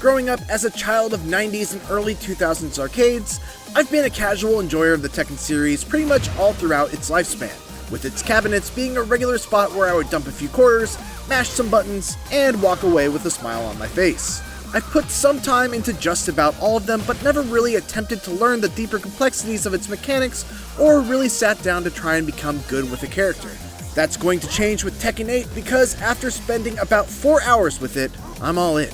Growing up as a child of 90s and early 2000s arcades, I've been a casual enjoyer of the Tekken series pretty much all throughout its lifespan, with its cabinets being a regular spot where I would dump a few quarters, mash some buttons, and walk away with a smile on my face. I've put some time into just about all of them, but never really attempted to learn the deeper complexities of its mechanics, or really sat down to try and become good with a character. That's going to change with Tekken 8 because after spending about 4 hours with it, I'm all in.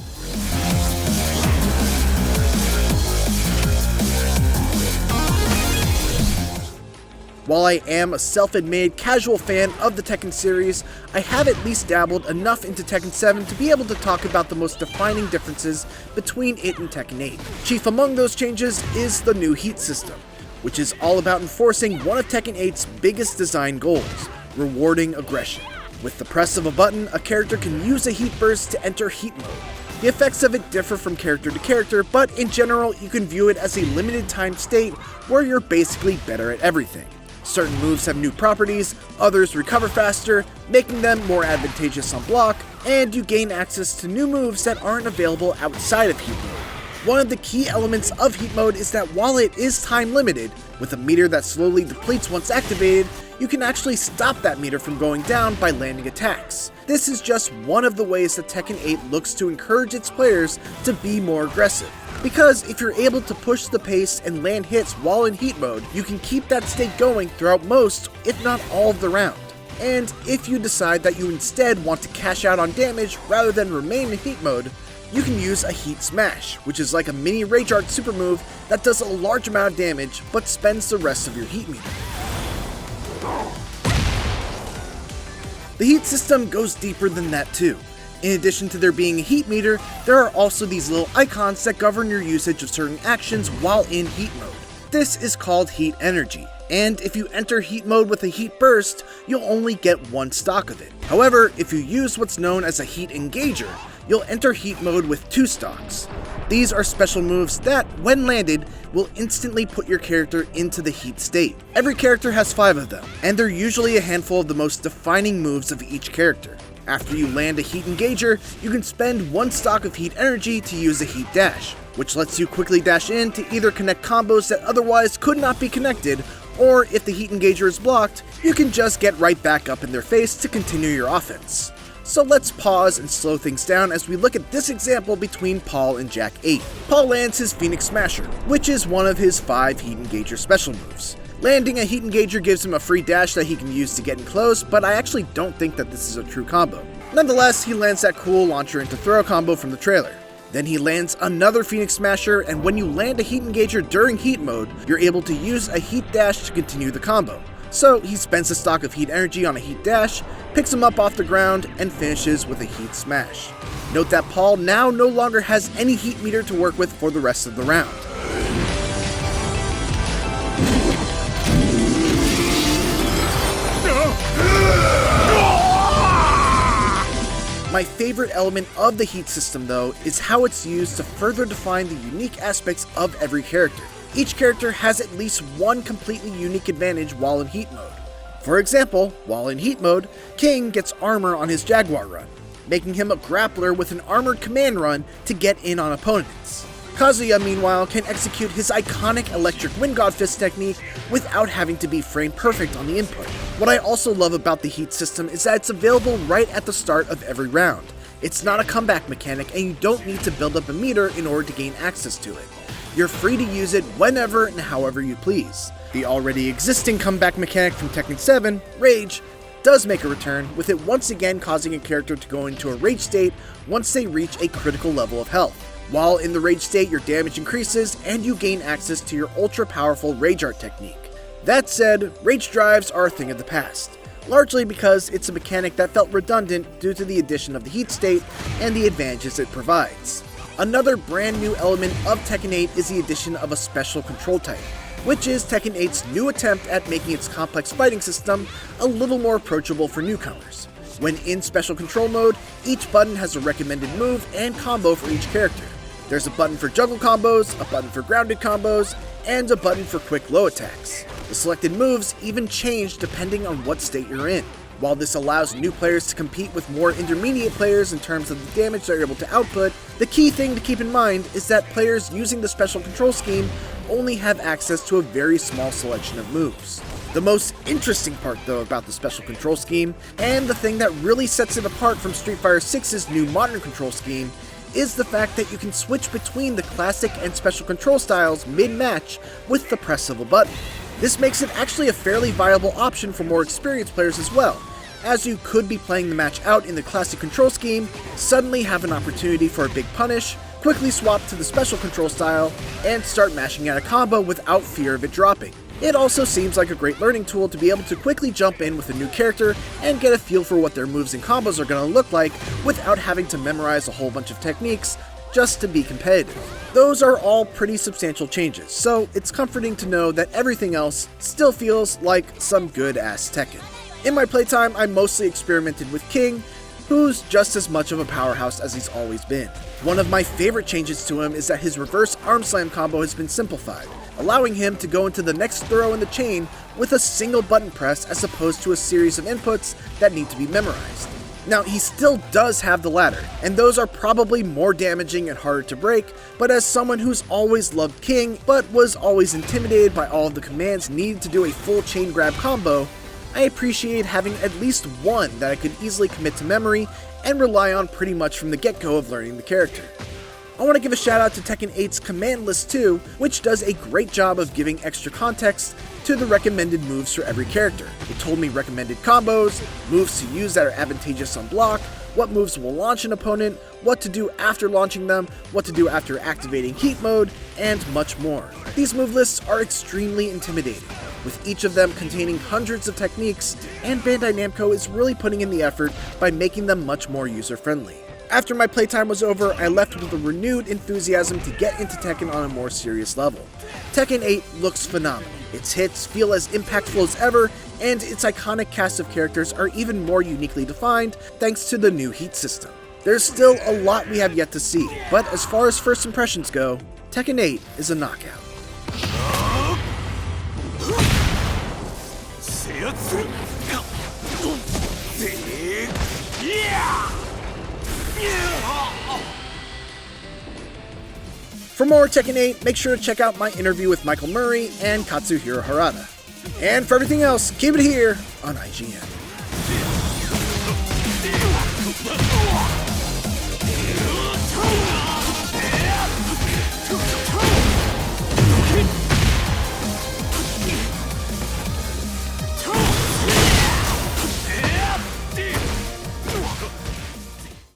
While I am a self-admitted casual fan of the Tekken series, I have at least dabbled enough into Tekken 7 to be able to talk about the most defining differences between it and Tekken 8. Chief among those changes is the new heat system, which is all about enforcing one of Tekken 8's biggest design goals, rewarding aggression. With the press of a button, a character can use a heat burst to enter heat mode. The effects of it differ from character to character, but in general, you can view it as a limited time state where you're basically better at everything. Certain moves have new properties, others recover faster, making them more advantageous on block, and you gain access to new moves that aren't available outside of heat mode. One of the key elements of heat mode is that while it is time limited, with a meter that slowly depletes once activated, you can actually stop that meter from going down by landing attacks. This is just one of the ways that Tekken 8 looks to encourage its players to be more aggressive. Because if you're able to push the pace and land hits while in heat mode, you can keep that state going throughout most, if not all of the round. And if you decide that you instead want to cash out on damage rather than remain in heat mode, you can use a heat smash, which is like a mini rage art super move that does a large amount of damage but spends the rest of your heat meter. The heat system goes deeper than that too. In addition to there being a heat meter, there are also these little icons that govern your usage of certain actions while in heat mode. This is called heat energy, and if you enter heat mode with a heat burst, you'll only get one stock of it. However, if you use what's known as a heat engager, you'll enter heat mode with 2 stocks. These are special moves that, when landed, will instantly put your character into the heat state. Every character has 5 of them, and they're usually a handful of the most defining moves of each character. After you land a heat engager, you can spend 1 stock of heat energy to use a heat dash, which lets you quickly dash in to either connect combos that otherwise could not be connected, or if the heat engager is blocked, you can just get right back up in their face to continue your offense. So let's pause and slow things down as we look at this example between Paul and Jack 8. Paul lands his Phoenix Smasher, which is one of his 5 heat engager special moves. Landing a heat engager gives him a free dash that he can use to get in close, but I actually don't think that this is a true combo. Nonetheless, he lands that cool launcher into throw combo from the trailer. Then he lands another Phoenix Smasher, and when you land a heat engager during heat mode, you're able to use a heat dash to continue the combo. So he spends a stock of heat energy on a heat dash, picks him up off the ground, and finishes with a heat smash. Note that Paul now no longer has any heat meter to work with for the rest of the round. My favorite element of the heat system, though, is how it's used to further define the unique aspects of every character. Each character has at least one completely unique advantage while in heat mode. For example, while in heat mode, King gets armor on his Jaguar run, making him a grappler with an armored command run to get in on opponents. Kazuya, meanwhile, can execute his iconic electric Wind God Fist technique without having to be frame perfect on the input. What I also love about the heat system is that it's available right at the start of every round. It's not a comeback mechanic, and you don't need to build up a meter in order to gain access to it. You're free to use it whenever and however you please. The already existing comeback mechanic from Tekken 7, Rage, does make a return, with it once again causing a character to go into a rage state once they reach a critical level of health. While in the rage state, your damage increases and you gain access to your ultra-powerful rage art technique. That said, rage drives are a thing of the past, largely because it's a mechanic that felt redundant due to the addition of the heat state and the advantages it provides. Another brand new element of Tekken 8 is the addition of a special control type, which is Tekken 8's new attempt at making its complex fighting system a little more approachable for newcomers. When in special control mode, each button has a recommended move and combo for each character. There's a button for juggle combos, a button for grounded combos, and a button for quick low attacks. The selected moves even change depending on what state you're in. While this allows new players to compete with more intermediate players in terms of the damage they're able to output, the key thing to keep in mind is that players using the special control scheme only have access to a very small selection of moves. The most interesting part though about the special control scheme, and the thing that really sets it apart from Street Fighter VI's new modern control scheme, is the fact that you can switch between the classic and special control styles mid-match with the press of a button. This makes it actually a fairly viable option for more experienced players as well, as you could be playing the match out in the classic control scheme, suddenly have an opportunity for a big punish, quickly swap to the special control style, and start mashing out a combo without fear of it dropping. It also seems like a great learning tool to be able to quickly jump in with a new character and get a feel for what their moves and combos are going to look like without having to memorize a whole bunch of techniques just to be competitive. Those are all pretty substantial changes, so it's comforting to know that everything else still feels like some good-ass Tekken. In my playtime, I mostly experimented with King, who's just as much of a powerhouse as he's always been. One of my favorite changes to him is that his reverse arm slam combo has been simplified, allowing him to go into the next throw in the chain with a single button press as opposed to a series of inputs that need to be memorized. Now, he still does have the ladder, and those are probably more damaging and harder to break, but as someone who's always loved King, but was always intimidated by all of the commands needed to do a full chain grab combo, I appreciate having at least one that I could easily commit to memory and rely on pretty much from the get-go of learning the character. I want to give a shout out to Tekken 8's command list too, which does a great job of giving extra context to the recommended moves for every character. It told me recommended combos, moves to use that are advantageous on block, what moves will launch an opponent, what to do after launching them, what to do after activating heat mode, and much more. These move lists are extremely intimidating, with each of them containing hundreds of techniques, and Bandai Namco is really putting in the effort by making them much more user-friendly. After my playtime was over, I left with a renewed enthusiasm to get into Tekken on a more serious level. Tekken 8 looks phenomenal. Its hits feel as impactful as ever, and its iconic cast of characters are even more uniquely defined thanks to the new heat system. There's still a lot we have yet to see, but as far as first impressions go, Tekken 8 is a knockout. For more Tekken 8, make sure to check out my interview with Michael Murray and Katsuhiro Harada. And for everything else, keep it here on IGN.